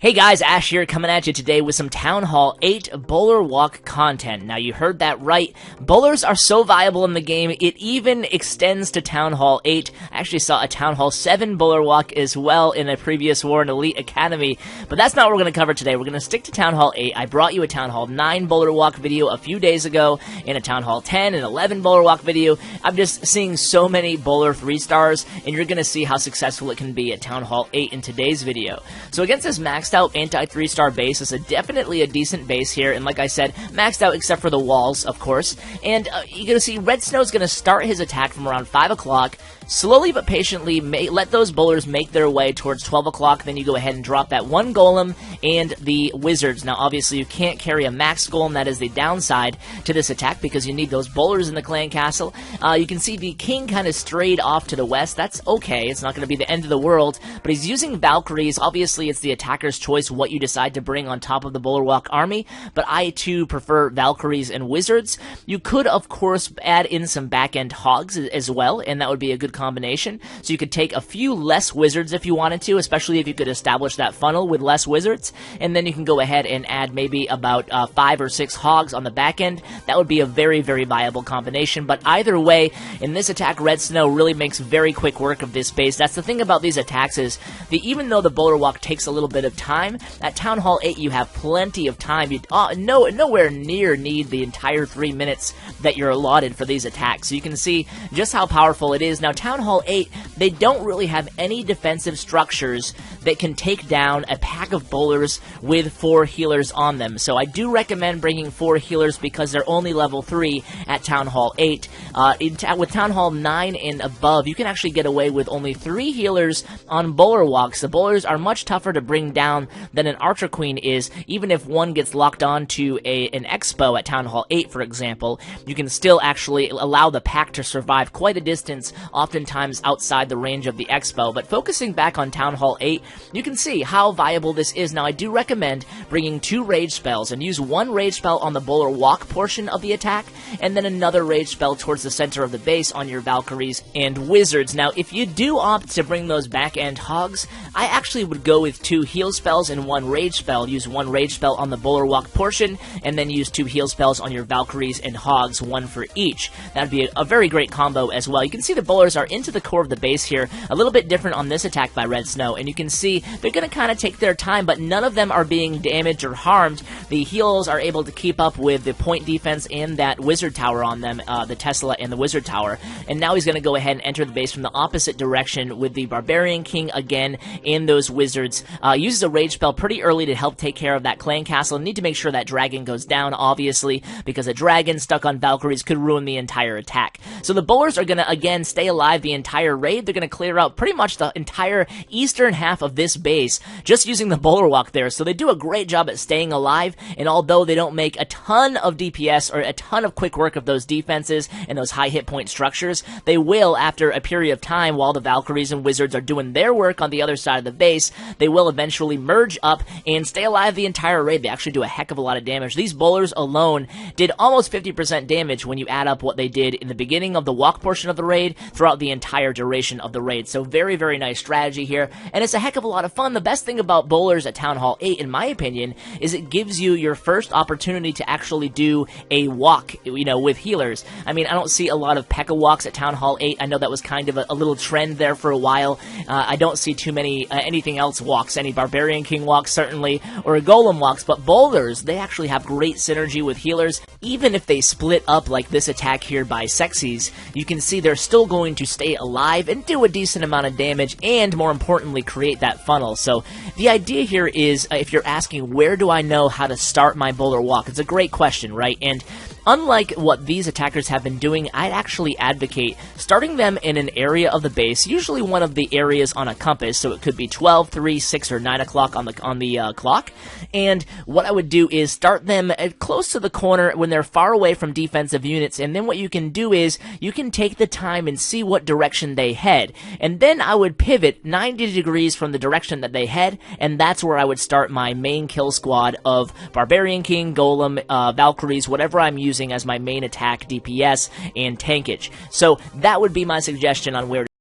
Hey guys, Ash here coming at you today with some Town Hall 8 Bowler Walk content. Now you heard that right, bowlers are so viable in the game, it even extends to Town Hall 8. I actually saw a Town Hall 7 Bowler Walk as well in a previous War and Elite Academy, but that's not what we're going to cover today. We're going to stick to Town Hall 8. I brought you a Town Hall 9 Bowler Walk video a few days ago, and a Town Hall 10 and 11 Bowler Walk video. I'm just seeing so many Bowler 3 stars, and you're going to see how successful it can be at Town Hall 8 in today's video. So against this maxed out anti-3-star base is definitely a decent base here, and like I said, maxed out except for the walls, of course. And you're going to see Red Snow's going to start his attack from around 5 o'clock, slowly but patiently let those bowlers make their way towards 12 o'clock, then you go ahead and drop that one golem and the wizards. Now obviously you can't carry a max golem, that is the downside to this attack, because you need those bowlers in the clan castle. You can see the king kind of strayed off to the west. That's okay, it's not going to be the end of the world, but he's using Valkyries. Obviously it's the attacker's choice what you decide to bring on top of the Bowler Walk army, but I too prefer Valkyries and wizards. You could of course add in some back-end hogs as well, and that would be a good combination. So you could take a few less wizards if you wanted to, especially if you could establish that funnel with less wizards, and then you can go ahead and add maybe about 5 or 6 hogs on the back end. That would be a very, very viable combination, but either way, in this attack, Red Snow really makes very quick work of this base. That's the thing about these attacks is, even though the Bowler Walk takes a little bit of time, at Town Hall 8 you have plenty of time. You nowhere near need the entire 3 minutes that you're allotted for these attacks. So you can see just how powerful it is. Now Town Hall 8, they don't really have any defensive structures that can take down a pack of bowlers with 4 healers on them. So I do recommend bringing 4 healers because they're only level 3 at Town Hall 8. With Town Hall 9 and above, you can actually get away with only 3 healers on Bowler Walks. The bowlers are much tougher to bring down than an Archer Queen is. Even if one gets locked on to an Expo at Town Hall 8, for example, you can still actually allow the pack to survive quite a distance, oftentimes outside the range of the Expo. But focusing back on Town Hall 8, you can see how viable this is. Now I do recommend bringing 2 rage spells, and use 1 rage spell on the Bowler Walk portion of the attack, and then another rage spell towards the center of the base on your Valkyries and Wizards. Now if you do opt to bring those back-end hogs, I actually would go with 2 heal spells and 1 rage spell. Use 1 rage spell on the Bowler Walk portion, and then use 2 heal spells on your Valkyries and hogs, 1 for each. That would be a very great combo as well. You can see the bowlers are into the core of the base here, a little bit different on this attack by Red Snow, and you can see they're going to kind of take their time, but none of them are being damaged or harmed. The heals are able to keep up with the point defense and that wizard tower on them, the Tesla and the wizard tower, and now he's going to go ahead and enter the base from the opposite direction with the Barbarian King again and those wizards. Uses a rage spell pretty early to help take care of that clan castle. Need to make sure that dragon goes down, obviously, because a dragon stuck on Valkyries could ruin the entire attack. So the bowlers are going to, again, stay alive the entire raid. They're going to clear out pretty much the entire eastern half of this base just using the Bowler Walk there. So they do a great job at staying alive, and although they don't make a ton of DPS or a ton of quick work of those defenses and those high hit point structures, they will, after a period of time, while the Valkyries and Wizards are doing their work on the other side of the base, they will eventually merge up and stay alive the entire raid. They actually do a heck of a lot of damage. These bowlers alone did almost 50% damage when you add up what they did in the beginning of the walk portion of the raid throughout the entire duration of the raid. So very, very nice strategy here, and it's a heck of a lot of fun. The best thing about bowlers at Town Hall 8, in my opinion, is it gives you your first opportunity to actually do a walk, with healers. I mean, I don't see a lot of P.E.K.K.A. walks at Town Hall 8. I know that was kind of a little trend there for a while. I don't see too many anything else walks, any Barbarian King walks certainly, or Golem walks, but bowlers, they actually have great synergy with healers. Even if they split up like this attack here by Sexies, you can see they're still going to stay alive and do a decent amount of damage, and more importantly, create that funnel. So the idea here is, if you're asking, where do I know how to start my Bowler Walk? It's a great question, right? And unlike what these attackers have been doing, I'd actually advocate starting them in an area of the base, usually one of the areas on a compass, so it could be 12, 3, 6, or 9 o'clock on the clock. And what I would do is start them close to the corner when they're far away from defensive units, and then what you can do is you can take the time and see what direction they head. And then I would pivot 90 degrees from the direction that they head, and that's where I would start my main kill squad of Barbarian King, Golem, Valkyries, whatever I'm using as my main attack, DPS, and tankage. So that would be my suggestion on where to